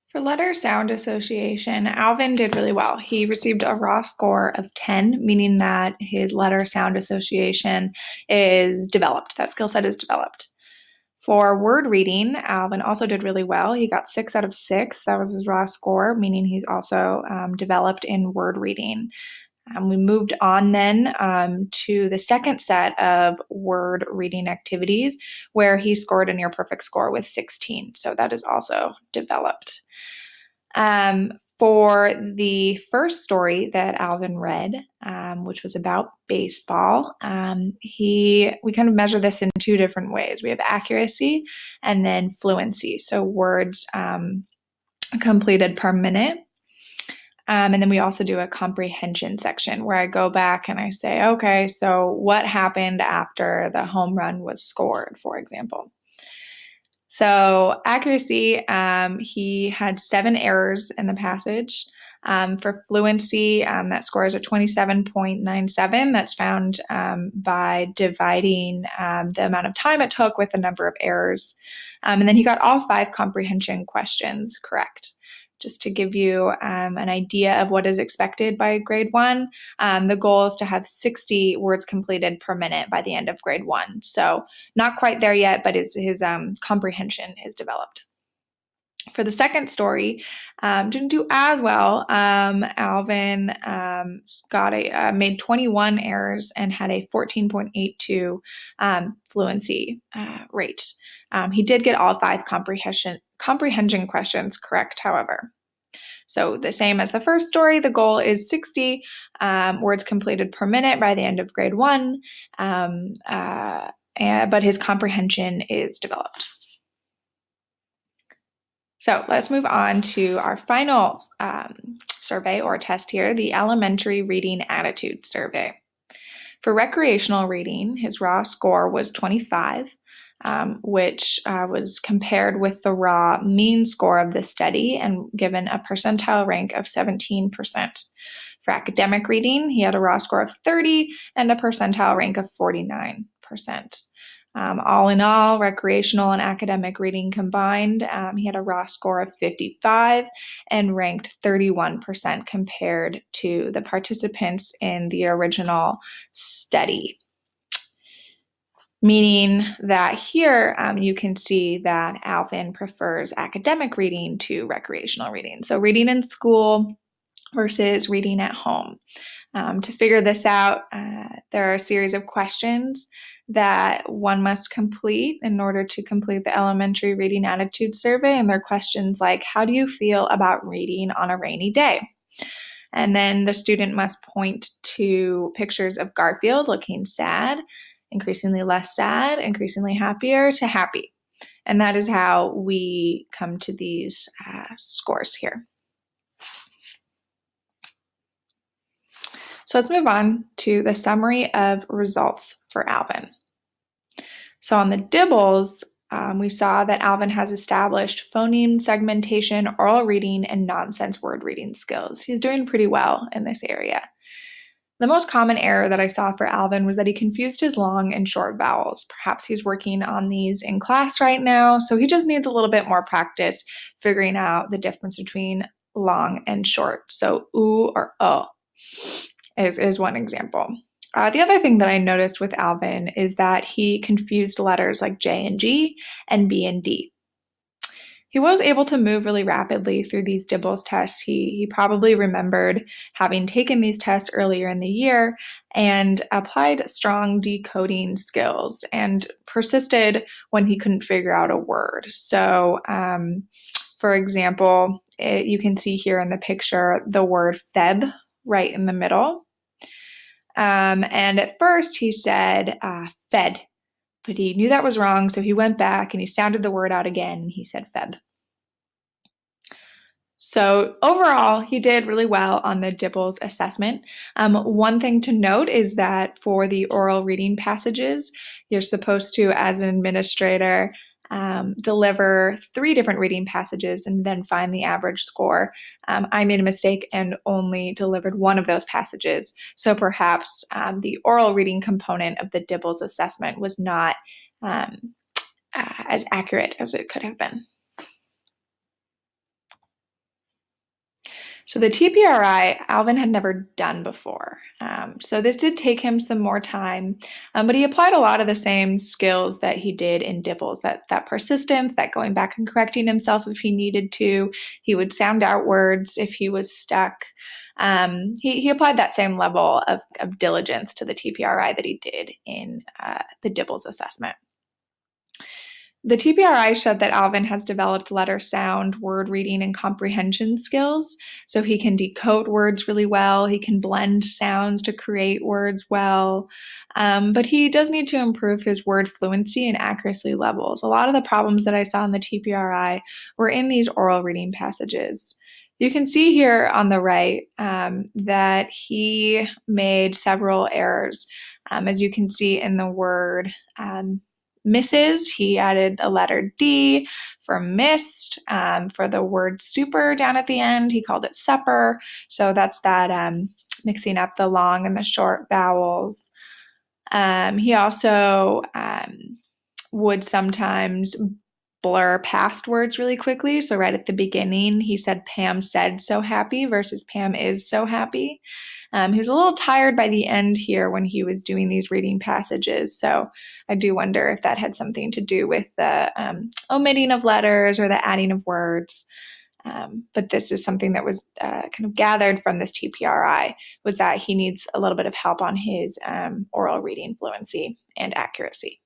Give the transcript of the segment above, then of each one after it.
For letter sound association, Alvin did really well. He received a raw score of 10, meaning that his letter sound association is developed. That skill set is developed. For word reading, Alvin also did really well. He got 6 out of 6. That was his raw score, meaning he's also developed in word reading. We moved on then to the second set of word reading activities where he scored a near perfect score with 16. So that is also developed. For the first story that Alvin read, which was about baseball, we kind of measure this in two different ways. We have accuracy and then fluency, so words completed per minute. And then we also do a comprehension section where I go back and I say, okay, so what happened after the home run was scored, for example. So accuracy, he had 7 errors in the passage. For fluency, that score is a 27.97. That's found by dividing the amount of time it took with the number of errors. And then he got all 5 comprehension questions correct. Just to give you an idea of what is expected by grade 1, the goal is to have 60 words completed per minute by the end of grade 1. So not quite there yet, but his comprehension is developed. For the second story, didn't do as well. Alvin made 21 errors and had a 14.82 fluency rate. He did get all 5 comprehension questions correct, however. So the same as the first story, the goal is 60 words completed per minute by the end of grade 1, but his comprehension is developed. So let's move on to our final survey or test here, the Elementary Reading Attitude Survey. For recreational reading, his raw score was 25, which was compared with the raw mean score of the study and given a percentile rank of 17%. For academic reading, he had a raw score of 30 and a percentile rank of 49%. All in all, recreational and academic reading combined, he had a raw score of 55 and ranked 31% compared to the participants in the original study. Meaning that here you can see that Alvin prefers academic reading to recreational reading. So reading in school versus reading at home. To figure this out, there are a series of questions that one must complete in order to complete the Elementary Reading Attitude Survey. And they're questions like, how do you feel about reading on a rainy day? And then the student must point to pictures of Garfield looking sad, increasingly less sad, increasingly happier, to happy. And that is how we come to these scores here. So let's move on to the summary of results for Alvin. So on the DIBELS, we saw that Alvin has established phoneme segmentation, oral reading, and nonsense word reading skills. He's doing pretty well in this area. The most common error that I saw for Alvin was that he confused his long and short vowels. Perhaps he's working on these in class right now, so he just needs a little bit more practice figuring out the difference between long and short. So oo or is one example. The other thing that I noticed with Alvin is that he confused letters like J and G and B and D. He was able to move really rapidly through these DIBELS tests. He probably remembered having taken these tests earlier in the year and applied strong decoding skills and persisted when he couldn't figure out a word. So, for example, you can see here in the picture the word Feb right in the middle. And at first he said fed, but he knew that was wrong, so he went back and he sounded the word out again and he said Feb. So overall, he did really well on the DIBELS assessment. One thing to note is that for the oral reading passages, you're supposed to, as an administrator, deliver 3 different reading passages and then find the average score. I made a mistake and only delivered one of those passages. So perhaps the oral reading component of the DIBELS assessment was not as accurate as it could have been. So the TPRI, Alvin had never done before. So this did take him some more time, but he applied a lot of the same skills that he did in DIBELS, that persistence, that going back and correcting himself if he needed to. He would sound out words if he was stuck. He applied that same level of diligence to the TPRI that he did in the DIBELS assessment. The TPRI showed that Alvin has developed letter sound, word reading, and comprehension skills. So he can decode words really well. He can blend sounds to create words well. But he does need to improve his word fluency and accuracy levels. A lot of the problems that I saw in the TPRI were in these oral reading passages. You can see here on the right that he made several errors. As you can see in the word misses, he added a letter D for missed. For the word super down at the end, he called it supper. So that's that mixing up the long and the short vowels. He also would sometimes blur past words really quickly. So right at the beginning, he said Pam said so happy versus Pam is so happy. He was a little tired by the end here when he was doing these reading passages. So I do wonder if that had something to do with the omitting of letters or the adding of words. But this is something that was kind of gathered from this TPRI, was that he needs a little bit of help on his oral reading fluency and accuracy.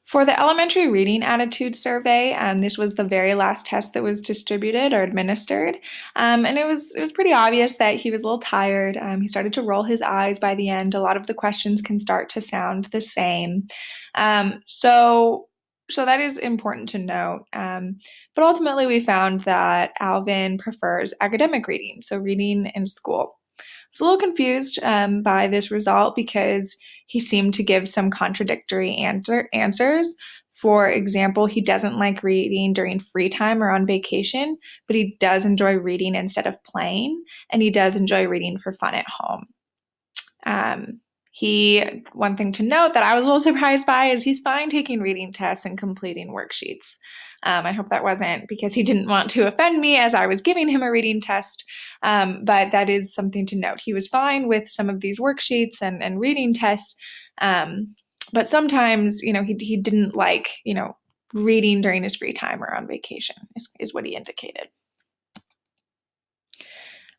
For the elementary reading attitude survey, this was the very last test that was distributed or administered, and it was pretty obvious that he was a little tired. He started to roll his eyes by the end. A lot of the questions can start to sound the same, so that is important to note. But ultimately, we found that Alvin prefers academic reading, so reading in school. I was a little confused by this result because he seemed to give some contradictory answers. For example, he doesn't like reading during free time or on vacation, but he does enjoy reading instead of playing, and he does enjoy reading for fun at home. One thing to note that I was a little surprised by is he's fine taking reading tests and completing worksheets. I hope that wasn't because he didn't want to offend me as I was giving him a reading test, but that is something to note. He was fine with some of these worksheets and reading tests, but sometimes, he didn't like, reading during his free time or on vacation is what he indicated.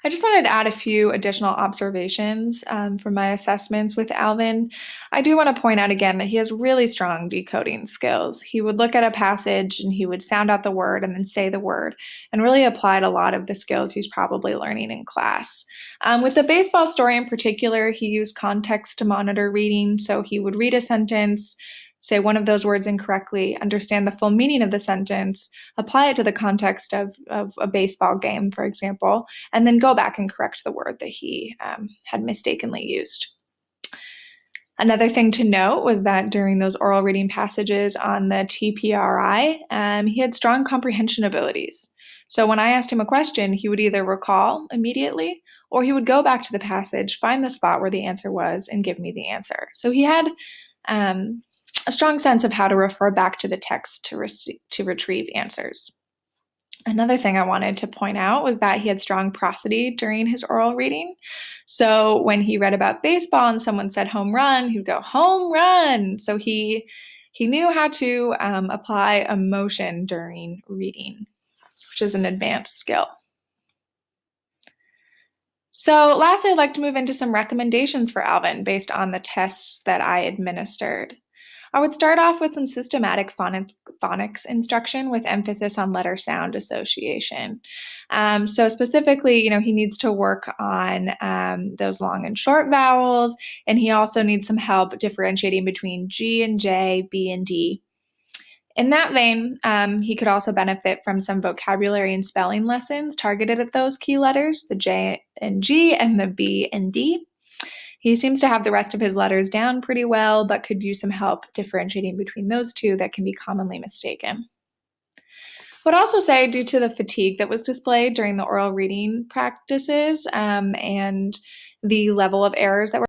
I just wanted to add a few additional observations from my assessments with Alvin. I do want to point out again that he has really strong decoding skills. He would look at a passage and he would sound out the word and then say the word, and really applied a lot of the skills he's probably learning in class. With the baseball story in particular, he used context to monitor reading. So he would read a sentence, say one of those words incorrectly, understand the full meaning of the sentence, apply it to the context of a baseball game, for example, and then go back and correct the word that he had mistakenly used. Another thing to note was that during those oral reading passages on the TPRI, he had strong comprehension abilities. So when I asked him a question, he would either recall immediately or he would go back to the passage, find the spot where the answer was, and give me the answer. So he had a strong sense of how to refer back to the text to retrieve answers. Another thing I wanted to point out was that he had strong prosody during his oral reading. So when he read about baseball and someone said home run, he would go, home run. So he knew how to apply emotion during reading, which is an advanced skill. So lastly, I'd like to move into some recommendations for Alvin based on the tests that I administered. I would start off with some systematic phonics instruction with emphasis on letter sound association. So specifically, he needs to work on those long and short vowels, and he also needs some help differentiating between G and J, B and D. In that vein, he could also benefit from some vocabulary and spelling lessons targeted at those key letters, the J and G and the B and D. He seems to have the rest of his letters down pretty well, but could use some help differentiating between those two that can be commonly mistaken. I would also say, due to the fatigue that was displayed during the oral reading practices and the level of errors that were